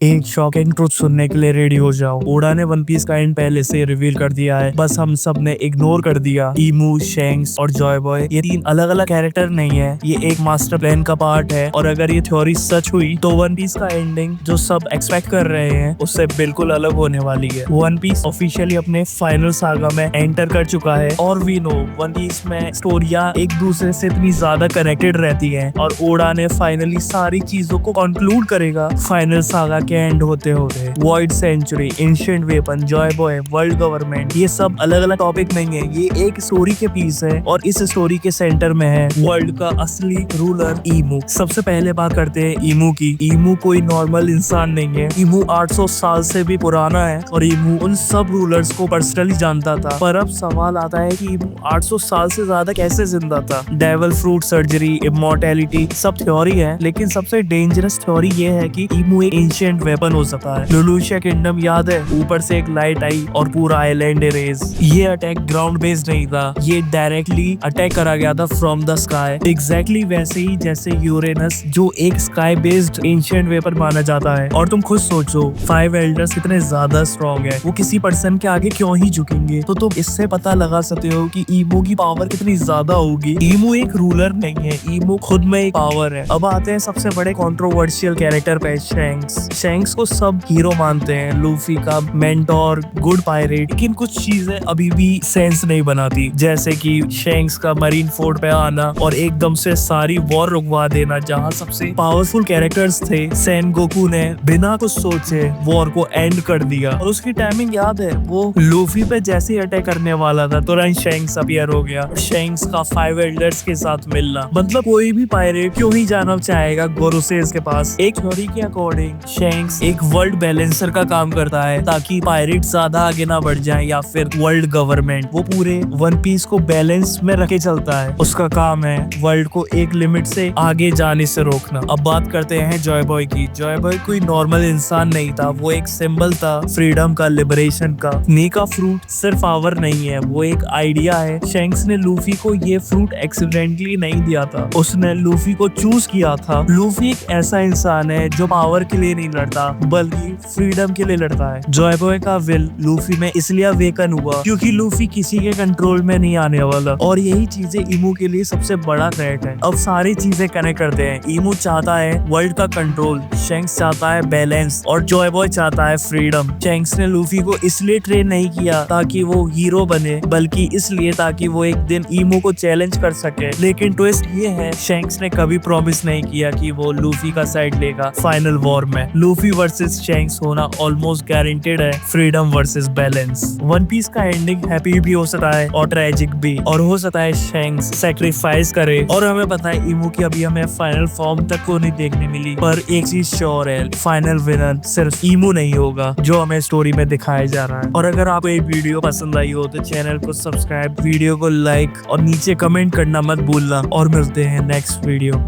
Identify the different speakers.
Speaker 1: एक shocking truth सुनने के लिए रेडी हो जाओ। ओडा ने वन पीस का एंड पहले से रिवील कर दिया है, बस हम सब ने इग्नोर कर दिया। ईमू, शैंक्स और जॉय बॉय ये तीन अलग अलग कैरेक्टर नहीं है, ये एक मास्टर प्लान का पार्ट है। और अगर ये थ्योरी सच हुई तो वन पीस का एंडिंग जो सब एक्सपेक्ट कर रहे हैं उससे बिल्कुल अलग होने वाली है। वन पीस ऑफिशियली अपने फाइनल सागा में एंटर कर चुका है और वी नो वन पीस में स्टोरियां एक दूसरे से इतनी ज्यादा कनेक्टेड रहती हैं और ओडा ने फाइनली सारी चीजों को कंक्लूड करेगा फाइनल सागा के एंड होते होते। Void century, ancient weapon, joy boy, world government, ये सब अलग अलग टॉपिक नहीं है, ये एक स्टोरी के पीस है और इस स्टोरी के सेंटर में है वर्ल्ड का असली रूलर ईमू। सबसे पहले बात करते हैं ईमू की। ईमू कोई नॉर्मल इंसान नहीं है, ईमू 800 साल से भी पुराना है और ईमू उन सब रूलर्स को पर्सनली जानता था। पर अब सवाल आता है कि ईमू 800 साल से ज्यादा कैसे जिंदा था। डेविल फ्रूट, सर्जरी, इमॉर्टैलिटी सब थ्योरी है, लेकिन सबसे डेंजरस थ्योरी ये है कि ईमू एक एंशिएंट वेपन हो सकता है। लुलुशिया किंगडम याद है, ऊपर से एक लाइट आई और पूरा आइलैंड इरेज। ये अटैक ग्राउंड बेस्ड नहीं था, ये डायरेक्टली अटैक करा गया था फ्रॉम द स्काई। एग्जैक्टली वैसे ही जैसे यूरेनस जो एक स्काई बेस्ड एंशिएंट वेपन माना जाता है। और तुम खुद सोचो 5 एल्डर्स कितने ज्यादा स्ट्रॉन्ग है, वो किसी पर्सन के आगे क्यों ही झुकेंगे। तो तुम इससे पता लगा सकते हो कि ईमू की पावर कितनी ज्यादा होगी। ईमू एक रूलर नहीं है, ईमू खुद में एक पावर है। अब आते हैं सबसे बड़े कंट्रोवर्शियल कैरेक्टर पे, शैंक्स को सब हीरो मानते हैं, लूफी का मेंटोर, गुड पायरेट, लेकिन कुछ चीजें अभी भी सेंस नहीं बनाती, जैसे कि शैंक्स का मरीन फोर्ट पे आना और एकदम से सारी वॉर रुकवा देना जहां सबसे पावरफुल कैरेक्टर्स थे। सेनगोकू ने बिना कुछ सोचे वॉर को एंड कर दिया और उसकी टाइमिंग याद है, वो लूफी पे जैसे ही अटैक करने वाला था तुरंत शैंक्स अपीयर हो गया। शैंक्स का 5 एल्डर्स के साथ मिलना, मतलब कोई भी पायरेट क्यों ही जाना चाहेगा गोरोसेस के पास। एक थ्योरी के अकॉर्डिंग शैंक्स एक वर्ल्ड बैलेंसर का काम करता है ताकि पायरेट ज्यादा आगे ना बढ़ जाए, या फिर वर्ल्ड गवर्नमेंट वो पूरे वन पीस को बैलेंस में रखे चलता है। उसका काम है वर्ल्ड को एक लिमिट से आगे जाने से रोकना। अब बात करते हैं जॉय बॉय की। जॉय बॉय कोई नॉर्मल इंसान नहीं था, वो एक सिंबल था फ्रीडम का, लिबरेशन का। नी का फ्रूट सिर्फ पावर नहीं है, वो एक आइडिया है। शैंक्स ने लूफी को ये फ्रूट एक्सीडेंटली नहीं दिया था, उसने लूफी को चूज किया था। लूफी एक ऐसा इंसान है जो पावर के लिए नहीं लड़ता बल्कि फ्रीडम के लिए लड़ता है। जॉय बॉय का विल लूफी में इसलिए अवेकन हुआ क्योंकि लूफी किसी के कंट्रोल में नहीं आने वाला, और यही चीजें ईमू के लिए सबसे बड़ा थ्रेट है। अब सारी चीजें कनेक्ट करते हैं। ईमू चाहता है वर्ल्ड का कंट्रोल, शैंक्स चाहता है बैलेंस और जॉय बॉय चाहता है फ्रीडम। शैंक्स ने लूफी को इसलिए ट्रेन नहीं किया ताकि वो हीरो बने, बल्कि इसलिए ताकि वो एक दिन ईमू को चैलेंज कर सके। लेकिन ट्विस्ट ये है, शैंक्स ने कभी प्रॉमिस नहीं किया कि वो लूफी का साइड लेगा फाइनल वॉर में। लूफी वर्सेस शैंक्स होना ऑलमोस्ट गारंटेड है, freedom versus balance. One piece का एंडिंग हैप्पी भी हो सकता है और ट्रेजिक भी, और हो सकता है शैंक्स सैक्रिफाइस करे। और हमें पता है ईमू की अभी हमें फाइनल फॉर्म तक को नहीं देखने मिली, पर एक चीज श्योर है, फाइनल विलन सिर्फ ईमू नहीं होगा जो हमें स्टोरी में दिखाया जा रहा है। और अगर आपको ये वीडियो पसंद आई हो तो चैनल को सब्सक्राइब, वीडियो को लाइक और नीचे कमेंट करना मत भूलना। और मिलते हैं नेक्स्ट वीडियो।